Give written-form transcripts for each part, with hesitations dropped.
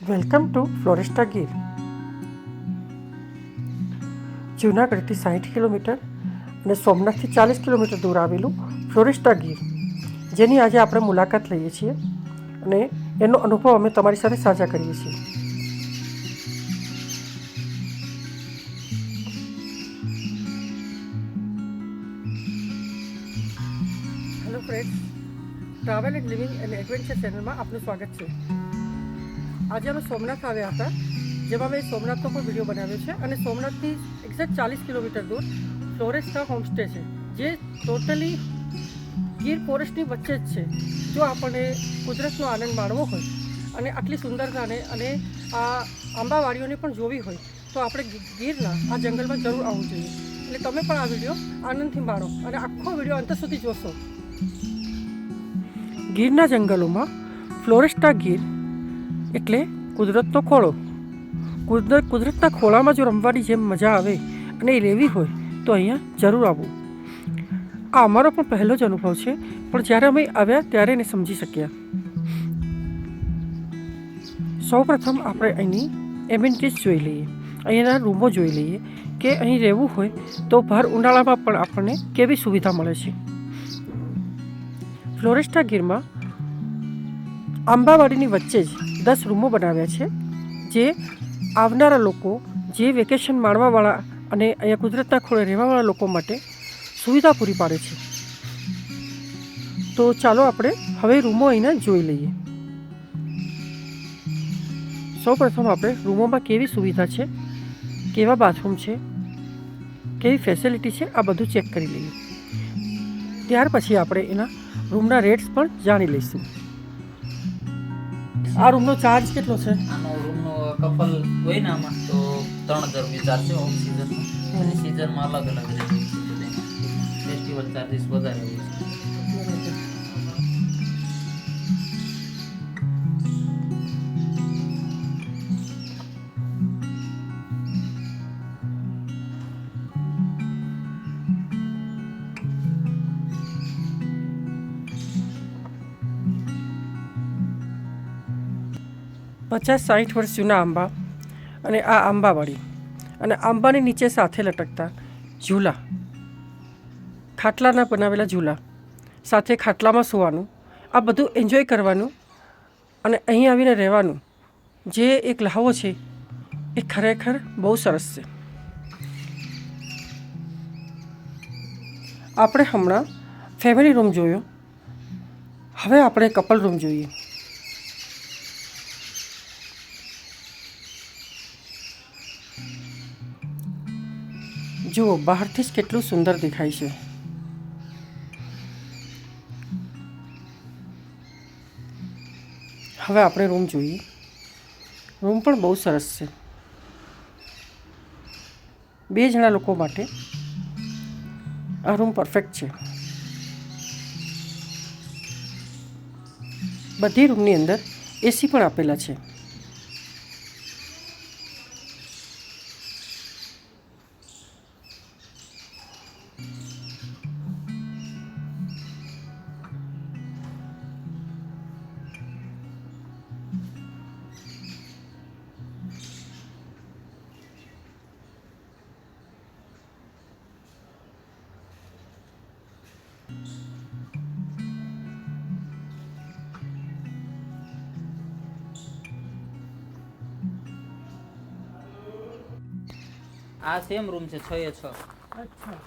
Welcome to Floresta Gir. જૂનાગઢથી 60 kilometre અને સોમનાથથી 40 કિલોમીટર દૂર આવેલું ફ્લોરેસ્ટા ગીર, જેની આજે આપણે મુલાકાત લઈએ છીએ અને એનો અનુભવ અમે તમારી સાથે સાझा કરીએ છીએ. Hello friends, travel and living and adventure ચેનલમાં આપનું સ્વાગત છે. આજે અમે સોમનાથ આવ્યા હતા, જેમાં મેં સોમનાથનો પણ વિડીયો બનાવ્યો છે અને સોમનાથથી એક્ઝેક્ટ 40 કિલોમીટર દૂર ફ્લોરેસ્ટા હોમસ્ટે છે, જે ટોટલી ગીર ફોરેસ્ટની વચ્ચે જ છે. જો આપણને કુદરતનો આનંદ માણવો હોય અને આટલી સુંદરતાને અને આ આંબાવાડીઓને પણ જોવી હોય તો આપણે ગીરના આ જંગલમાં જરૂર આવવું જોઈએ. એટલે તમે પણ આ વિડીયો આનંદથી માણો અને આખો વિડીયો અંત સુધી જોશો. ગીરના જંગલોમાં ફ્લોરેસ્ટા ગીર એટલે કુદરતનો ખોળો. કુદરતના ખોળામાં જો રમવાની જેમ મજા આવે અને એ લેવી હોય તો અહીંયા જરૂર આવવું. આ અમારો પણ પહેલો જ અનુભવ છે, પણ જ્યારે અમે આવ્યા ત્યારે એને સમજી શક્યા. સૌપ્રથમ આપણે અહીંની એમિનિટીઝ જોઈ લઈએ, અહીંયાના રૂમો જોઈ લઈએ કે અહીં રહેવું હોય તો ભર ઉનાળામાં પણ આપણને કેવી સુવિધા મળે છે. ફ્લોરેસ્ટા ગીરમાં આંબાવાડીની વચ્ચે જ 10 રૂમો બનાવ્યા છે, જે આવનારા લોકો, જે વેકેશન માણવાવાળા અને અહીંયા કુદરતના ખોળે રહેવાવાળા લોકો માટે સુવિધા પૂરી પાડે છે. તો ચાલો આપણે હવે રૂમો અહીંના જોઈ લઈએ. સૌપ્રથમ આપણે રૂમોમાં કેવી સુવિધા છે, કેવા બાથરૂમ છે, કેવી ફેસિલિટી છે, આ બધું ચેક કરી લઈએ. ત્યાર પછી આપણે એના રૂમના રેટ્સ પણ જાણી લઈશું. આ રૂમનો ચાર્જ કેટલો છે? આનો રૂમનો કપલ હોય ને આમાં તો 3000 ચાર્જ છે ઓફ સીઝનમાં, અને સીઝનમાં અલગ અલગ રહે છે. ફેસ્ટિવલ ચાર્જીસ વધારે હોય છે. પચાસ 60 વર્ષ જૂના આંબા અને આ આંબાવાડી અને આંબાની નીચે સાથે લટકતા ઝૂલા, ખાટલાના બનાવેલા ઝૂલા, સાથે ખાટલામાં સૂવાનું, આ બધું એન્જોય કરવાનું અને અહીં આવીને રહેવાનું જે એક લહાવો છે એ ખરેખર બહુ સરસ છે. આપણે હમણાં ફેમિલી રૂમ જોયો, હવે આપણે કપલ રૂમ જોઈએ. જુઓ, બહારથી જ કેટલું સુંદર દેખાય છે. હવે આપણે રૂમ જોઈએ. રૂમ પણ બહુ સરસ છે. 2 જણા લોકો માટે આ રૂમ પરફેક્ટ છે. બધી રૂમની અંદર એસી પણ આપેલા છે. આ સેમ રૂમ છે 6 એ 6. અચ્છા,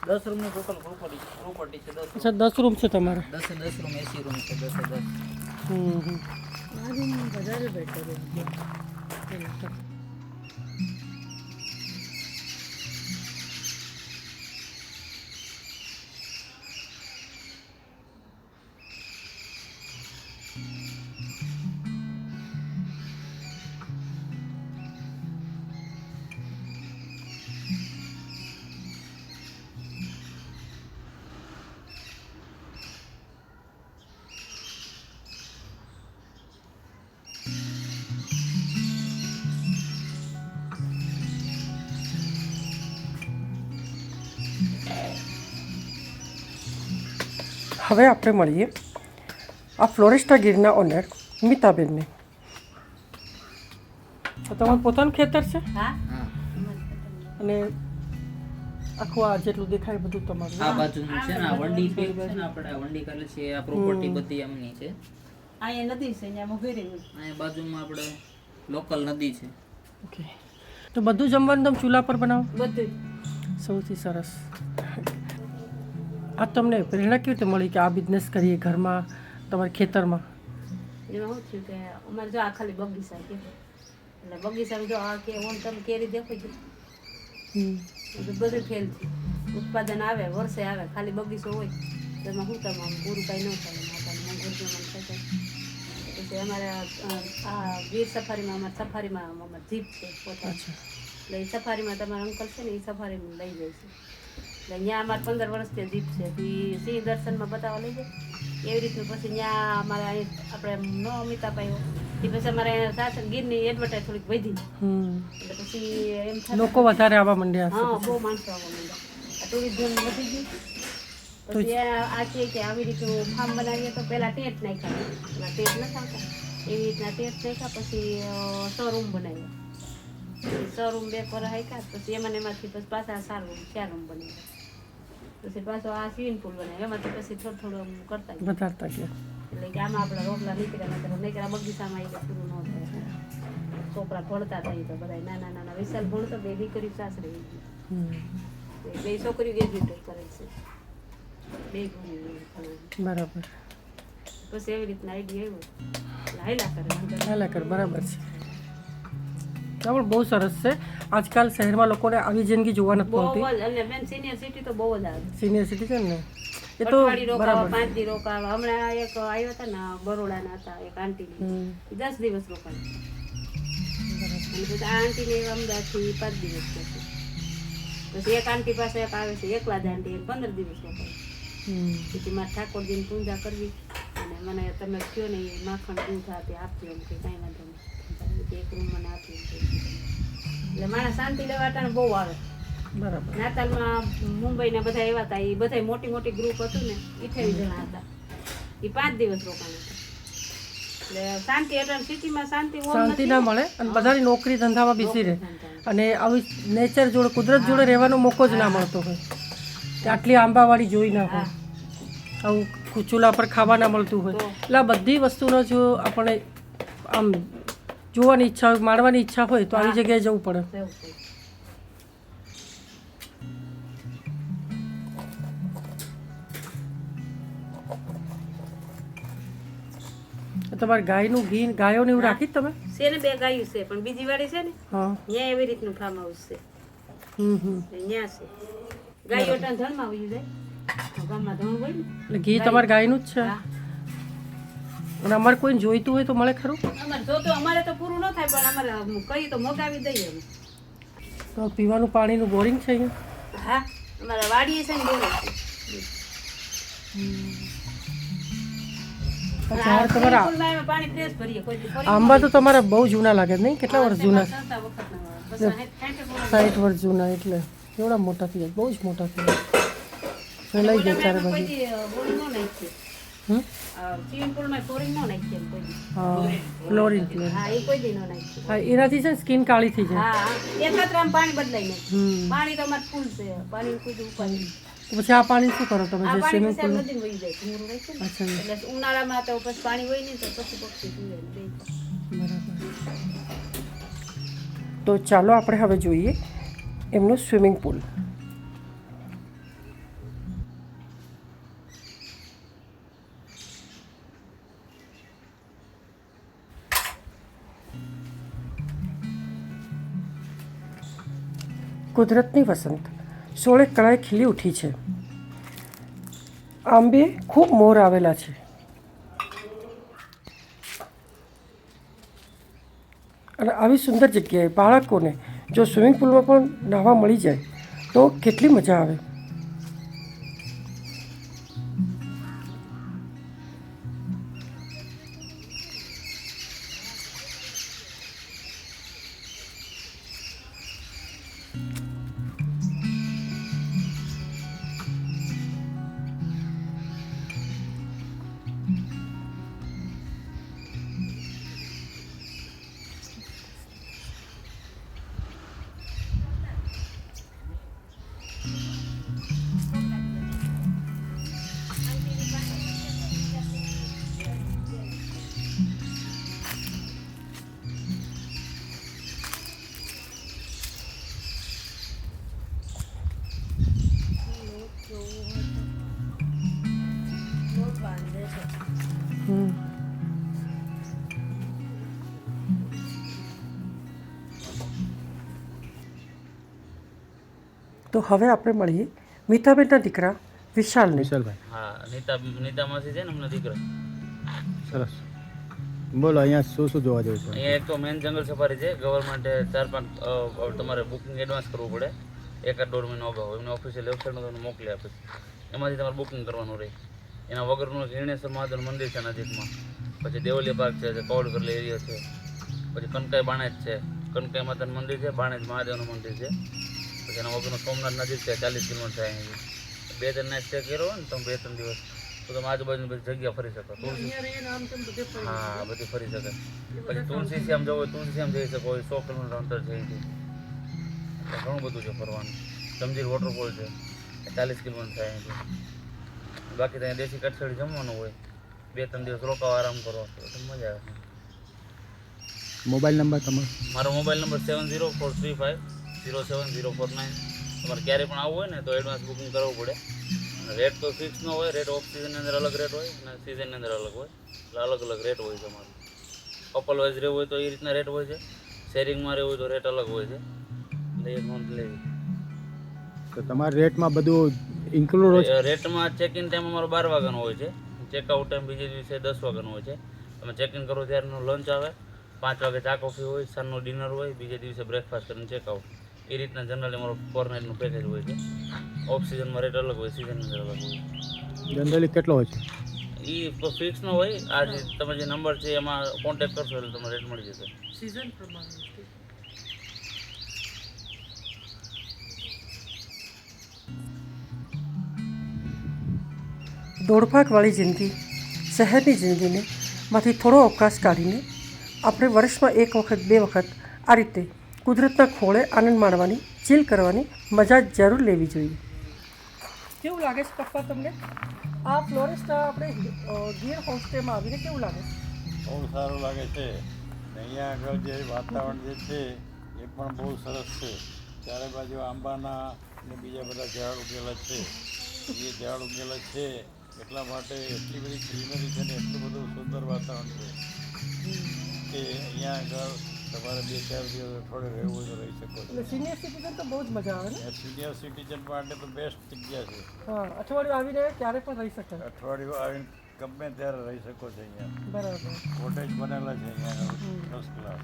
10 રૂમની ટોટલ પ્રોપર્ટી છે. 10 અચ્છા, 10 રૂમ છે તમારે? 10 એ 10 રૂમ, એસી રૂમ છે 10 એ 10. આ રૂમ વધારે બેટર છે. હવે આપણે મળીએ આ ફ્લોરેસ્ટા ગીરના ઓનર મિતાબેનને. તો તમારું પોતાનું ખેતર છે હા હા અને આખું આ જેટલું દેખાય બધું તમારું આ બાજુનું છે ને આ વંડી છે ને આપણે આ વંડી કરે છે આ પ્રોપર્ટી બધી એમની છે અહીંયા નદી છે અહીંયા ઘરે અહીંયા બાજુમાં આપણે લોકલ નદી છે ઓકે તો બધું જમવાનું તમે ચૂલા પર બનાવો બધું સૌથી સરસ આ તમને પ્રેરણા કેવી રીતે મળી કે આ બિઝનેસ કરીએ ઘરમાં તમારા ખેતરમાં એમાં શું થયું કે અમારે જો આ ખાલી બગીચા કે એટલે બગીચામાં જો આ કે ઓન તમે કેરી દેખો છો બધું ફેલ થયું ઉત્પાદન આવે વર્ષે આવે ખાલી બગીચો હોય તો એમાં શું તમે આમ પૂરું કાંઈ ન થાય માતાનું ગુરજોમાં થાય પછી અમારે આ વીર સફારીમાં અમારે સફારીમાં અમારે જીપ છે પોતા એટલે એ સફારીમાં તમારા અંકલ છે ને એ સફારીમાં લઈ જાય છે એટલે ત્યાં અમારે 15 વર્ષથી જીપ છે તો એ સિંહ દર્શનમાં બતાવવા લઈ જાય એવી રીતનું પછી ત્યાં અમારે અહીં આપણે ન અમિતા પાયો એ પછી અમારે સાસણ ગીરની એડવર્ટાઈઝ થોડીક વધી એટલે પછી એમ થાય લોકો વધારે આવવા માંડ્યા હશે. હા બહુ માણસો આવવા માંડ્યા આ ટુરિઝમ વધી ગયું પછી આ છે કે આવી રીતનું ફાર્મ બનાવીએ તો પહેલાં ટેન્ટ નાખ્યા પેલા ટેન્ટ ન આવતા એવી રીતના ટેન્ટ નાખ્યા પછી 6 રૂમ બનાવ્યા 6 રૂમ 2 પર હાક્યા પછી એમાંથી પછી પાછા 4 રૂમ બનાવ્યા પછી પાછો આ સ્વિમિંગ પુલ બનાવ્યો એમાંથી પછી થોડું આમ કરતા ગયા. વધારતા ગયા એટલે કે આમાં આપણા રોટલા નીકળ્યા બગીચામાં એ પૂરું ન થાય છોકરા ભણતા થઈ તો બધા નાના નાના વિશાલ ભણતો 2 દીકરી સાસરે બે છોકરીઓ ગ્રેજ્યુએટ કરે છે 2 ગુણી બરાબર પછી એવી રીતના આઈડિયા આવ્યો એટલે હાલા કર બરાબર છે બરાબર બહુ સરસ છે આજકાલ શહેરમાં લોકોને આવી જિંદગી જોવા નથી બહુ મળતી જ અને બેન સિનિયર સિટી તો બહુ જ આવે સિનિયર સિટીઝન ને એ તો અઠવાડિયે રોકાવા બરાબર 5 દી રોકાવા હમણાં એક આવ્યા હતા ને બરોડાના હતા એક આંટી 10 દિવસ રોકાયા અને પછી આ આંટીને અમદાવાદથી 5 દિવસ રોકાયા પછી એક આંટી પાસે એક આવે છે એકલા જ આંટી 15 દિવસ રોકાય પછી મારે ઠાકોરજીની પૂજા કરવી અને મને તમે કહો ને એ માખણ દૂધ આપે આપજો એમ કે કાંઈ વાંધો નહીં એક રૂમ મને આપી એટલે માણસ શાંતિ લેવા અટાણે બહુ આવે બરાબર નાતાલમાં મુંબઈના બધા એવા હતા એ બધા મોટી મોટી ગ્રુપ હતું ને 28 જણા હતા એ 5 દિવસ રોકાણા હતા એટલે શાંતિ અટાણે સિટીમાં શાંતિ શાંતિ ના મળે અને બધાની નોકરી ધંધામાં બિઝી રહે અને આવી નેચર જોડે કુદરત જોડે રહેવાનો મોકો જ ના મળતો હોય કે આટલી આંબાવાળી જોઈ ના હોય આવું ચૂલા પર ખાવા ના મળતું હોય એટલે આ બધી વસ્તુનો જો આપણે આમ જોવાની ઈચ્છા હોય માણવાની ઈચ્છા હોય તો આવી જગ્યાએ જવું પડે તમારે ગાયનું ઘી ગાયોને એવું રાખી જ તમે છે ને 2 ગાયું છે પણ બીજી વાળી છે ને હા ત્યાં એવી રીતનું ફાર્મ હાઉસ છે ત્યાં છે ગાયો અટાણે ધણમાં આવી જાય ગામમાં ધણ હોય ને એટલે ઘી તમારે ગાયનું જ છે હા અને અમારે કોઈને જોઈતું હોય તો મળે ખરું અમારે જો તો અમારે તો પૂરું ન થાય પણ અમારે કઈ તો મગાવી દઈએ અમે તો પીવાનું પાણીનું બોરિંગ છે અહીંયા હા અમારા વાડીએ છે ને બોરે ઝાડ તમારા પાણી ફ્રેશ ભરીએ કોઈ દી ફરી આંબા તો તમારા બહુ જૂના લાગે નહીં કેટલા વર્ષ જૂના છે સંતા વખતના બસ 60 60 વર્ષ જૂના એટલે એવડા મોટા થઈ જાય બહુ જ મોટા થઈ જાય લઈ જાય ચારે કોઈ બાજુ દી બોરિંગ ન નાખીએ સ્વિમિંગ પુલમાં ફ્લોરિંગ ન નાખીએ કોઈ દી હા ક્લોરીન હા એ કોઈ દી ન નાખીએ હા એનાથી છે ને સ્કિન કાળી થઈ જાય હા એકત્રમાં પાણી બદલાઈ નાખીએ પાણી તો અમારે ફૂલ છે પાણી કોઈ દી ઉપાડી તો પછી આ પાણી શું કરો તમે આ જે પાણી સ્વિમિંગ પછી પુલ નદીમાં વહી જાય પૂરું રહે છે ને અચ્છા એટલે ઉનાળામાં તો પછી પાણી હોય નહીં તો પછી પક્ષી પીવે ને બે બરાબર તો ચાલો આપણે હવે જોઈએ એમનું સ્વિમિંગ પુલ કુદરતની વસંત 16 કળાએ ખીલી ઉઠી છે આંબે ખૂબ મોર આવેલા છે અને આવી સુંદર જગ્યાએ બાળકોને જો સ્વિમિંગ પુલમાં પણ નાહવા મળી જાય તો કેટલી મજા આવે તો હવે આપણે મળીએ મીતાબેનના દીકરા વિશાલને. વિશાલભાઈ, હા, નીતામાંથી છે ને અમને દીકરો. સરસ. બોલો, અહીંયા શું શું જોવા જેવું છે? અહીંયા એક તો મેન જંગલ સફારી છે. ગવર્મેન્ટે 4-5 તમારે બુકિંગ એડવાન્સ કરવું પડે, 1-1.5 મહિનો અગાઉ. એમને ઓફિશિયલ વેબસાઇટમાં તમને મોકલી આપે છે. એમાંથી તમારે બુકિંગ કરવાનું રહે. એના વગરનું ઘીણેશ્વર મહાદેવનું મંદિર છે નજીકમાં. પછી દેવલિયા પાર્ક છે, કૌડ કરેલી એરિયા છે. પછી કનકાઈ બાણેજ છે, કનકાઈ માતાનું મંદિર છે, બાણેજ મહાદેવનું મંદિર છે. પછી એના વગરનું સોમનાથ નજીક છે, 40 કિલોમીટર થાય અહીંથી. 2-3 નાઇટ સ્ટે કર્યો હોય ને તમે 2-3 દિવસ, તો તમે આજુબાજુની બધી જગ્યા ફરી શકો. હા, બધી ફરી શકે. પછી તુલસી શ્યામ જવું હોય તુલસી શ્યામ જઈ શકો. 100 કિલોમીટર અંતર છે અહીંથી. ઘણું બધું છે ફરવાનું. જમજીર વોટરફોલ છે, 40 કિલોમીટર થાય અહીંથી. બાકી ત્યાં દેશી કટસળી જમવાનું હોય. 2-3 દિવસ રોકાવા, આરામ કરો તો મજા આવે. મોબાઈલ નંબર તમારો? મારો મોબાઈલ નંબર 7043507049. તમારે ક્યારે પણ આવવું હોય ને તો એડવાન્સ બુકિંગ કરવું પડે. અને રેટ તો ફિક્સ ન હોય. રેટ ઓફ સિઝનની અંદર અલગ રેટ હોય અને સિઝનની અંદર અલગ હોય. એટલે અલગ અલગ રેટ હોય છે અમારે. કપલ વાઇઝ રહેવું હોય તો એ રીતના રેટ હોય છે. શેરિંગમાં રહેવું હોય તો રેટ અલગ હોય છે. એટલે એ નોંધ લેવી. તો તમારા રેટમાં બધું ઇન્ક્લુડ હોય છે? રેટમાં ચેક ઇન ટાઈમ અમારો 12 વાગ્યાનો હોય છે. ચેકઆઉટ ટાઈમ બીજે દિવસે 10 વાગ્યાનો હોય છે. તમે ચેક ઇન કરો ત્યારનો લંચ આવે, 5 વાગે ચા કોફી હોય, સાંજનો ડિનર હોય, બીજે દિવસે બ્રેકફાસ્ટ કરીને ચેકઆઉટ. એ રીતના જનરલી અમારો 4 નાઇટનું પેકેજ હોય છે. ઓફ સિઝનમાં રેટ અલગ હોય, સિઝનની અંદર અલગ હોય. જનરલી કેટલો હોય છે? એ ફિક્સ ન હોય. આ જે તમે જે નંબર છે એમાં કોન્ટેક્ટ કરશો એટલે તમને રેટ મળી જશે. સિઝન પ્રમાણે દોડભાગવાળી જિંદગી, શહેરની જિંદગીને માંથી થોડો અવકાશ કાઢીને આપણે વર્ષમાં 1 વખત 2 વખત આ રીતે કુદરતના ખોળે આનંદ માણવાની, ચીલ કરવાની મજા જરૂર લેવી જોઈએ. કેવું લાગે છે પપ્પા તમને આ ફ્લોરેસ્ટ આપણે ગીર હોમસ્ટેમાં આવીને કેવું લાગે છે? બહુ સારું લાગે છે. ને અહીંયા આગળ જે વાતાવરણ જે છે એ પણ બહુ સરસ છે. ચારે બાજુ આંબાના ને બીજા બધા ઝાડ ઉગેલા છે. એ ઝાડ ઉગેલા છે એટલા માટે એટલી બધી ગ્રીનરી છે ને એટલું બધું સુંદર વાતાવરણ છે કે અહીંયા આગળ તમારે 2-4 દિવસ અઠવાડિયે રહેવું હોય તો રહી શકો છો. એટલે સિનિયર સિટીઝન તો બહુ જ મજા આવે ને? સિનિયર સિટીઝન માટે તો બેસ્ટ જગ્યા છે. હા, અઠવાડિયું આવીને ક્યારે પણ રહી શકે. અઠવાડિયું આવીને ગમે ત્યારે રહી શકો છો અહીંયા. બરાબર. કોટેજ બનેલા છે અહીંયા ફર્સ્ટ ક્લાસ.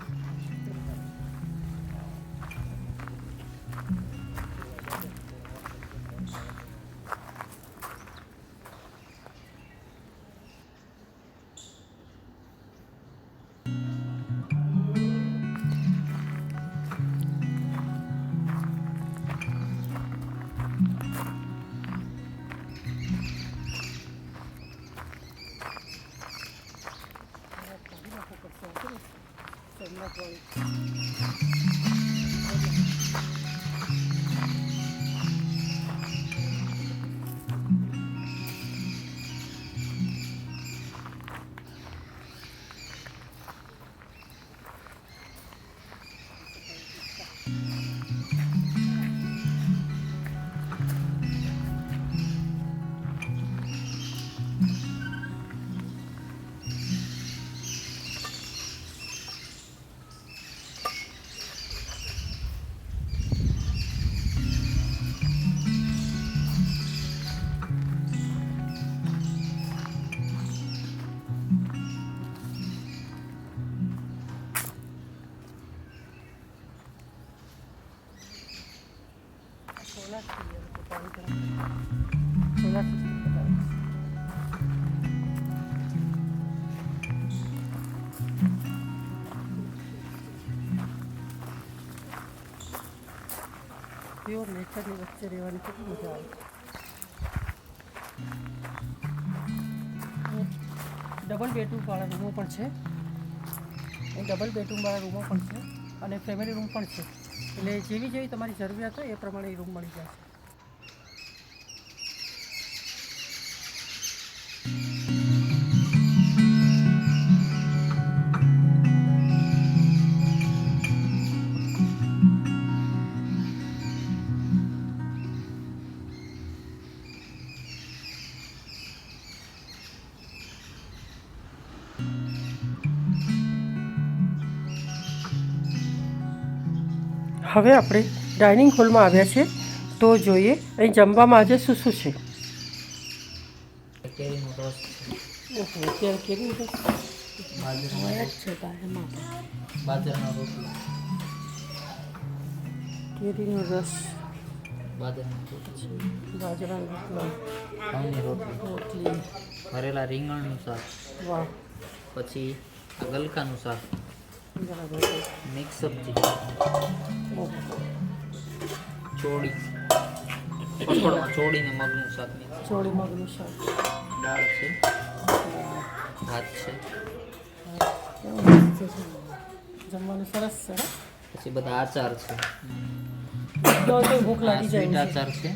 પ્યોર નેચરની વચ્ચે રહેવાની કેટલી મજા આવે. ડબલ બેડરૂમવાળા રૂમો પણ છે. એ ડબલ બેડરૂમવાળા રૂમો પણ છે અને ફેમિલી રૂમ પણ છે. એટલે જેવી જેવી તમારી જરૂરિયાત હોય એ પ્રમાણે એ રૂમ મળી જશે. હવે આપણે ડાઇનિંગ હોલમાં આવ્યા છીએ, તો જોઈએ અહીં જમવામાં આજે શું શું છે. કેરીનો રસ છે, ઓહો, અત્યારે કેવી રીતે બાજરાનો રોટલો, કેરીનો રસ, બાજરાનો રોટલો, બાજરાનો રોટલો, ઘઉંની રોટલી, રોટલી. ભરેલા રીંગણનું શાક, વાહ, પછી આ ગલકાનું શાક, બરાબર. મિક્સ સબ્જી, ઓહો, ચોળી, કઠોળમાં ચોળીને મગનું શાક, ચોળી મગનું શાક, દાળ છે, ભાત છે, કેવું મસ્ત છે. જમવાનું સરસ છે. હો. પછી બધા આચાર છે, તો ભૂખ આ લાગી સ્વીટ જાય. આચાર છે,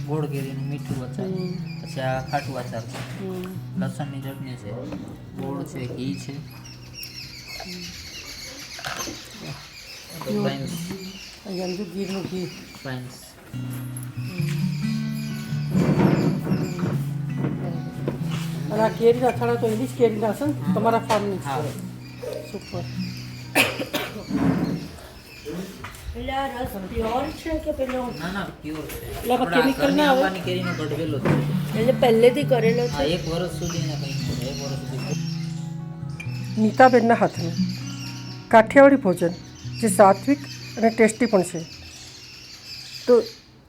ગોળ કેરીનું મીઠું આચાર, પછી આ ખાટું આચાર છે, લસણની ચટણી છે, ગોળ છે, ઘી છે, ફ્રાઈન્સ, અહીંયા ગીરનું ઘી. ફ્રાઈન્સ, અને આ કેરીના અથાણા તો એની જ કેરીના હશે ને તમારા ફાર્મની જ હા. છે. સુપર. ના ના પ્યોર છે. એટલે આમાં આપણા chemical ઘરની ના આવે? આંબાની કેરીનો ગઢવેલો છે. એટલે પહેલેથી કરેલો હા, 1 વર્ષ સુધી ને કંઈ નહીં, 1 વર્ષ સુધી. નીતાબેનના હાથનું કાઠિયાવાડી ભોજન જે સાત્વિક અને ટેસ્ટી પણ છે. તો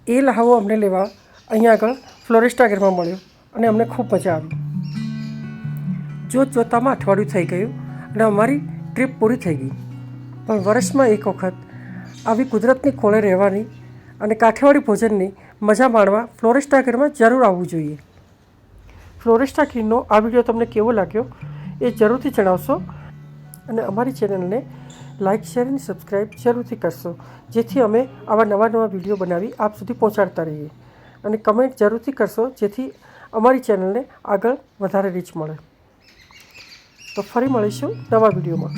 એ લહાવો અમને લેવા અહીંયા આગળ ફ્લોરિસ્ટા ઘરમાં મળ્યો અને અમને ખૂબ મજા આવી. જોત જોતામાં અઠવાડિયું થઈ ગયું અને અમારી ટ્રીપ પૂરી થઈ ગઈ. પણ વર્ષમાં એક વખત આવી કુદરતની ખોળે રહેવાની અને કાઠિયાવાડી ભોજનની મજા માણવા ફ્લોરિસ્ટા ઘરમાં જરૂર આવવું જોઈએ. ફ્લોરિસ્ટા ખીરનો આ વિડીયો તમને કેવો લાગ્યો એ જરૂરથી જણાવશો અને અમારી ચેનલને લાઇક શેર અને સબસ્ક્રાઈબ જરૂરથી કરશો, જેથી અમે આવા નવા નવા વિડીયો બનાવી આપ સુધી પહોંચાડતા રહીએ. અને કમેન્ટ જરૂરથી કરશો, જેથી અમારી ચેનલને આગળ વધારે રીચ મળે. તો ફરી મળીશું નવા વિડીયોમાં.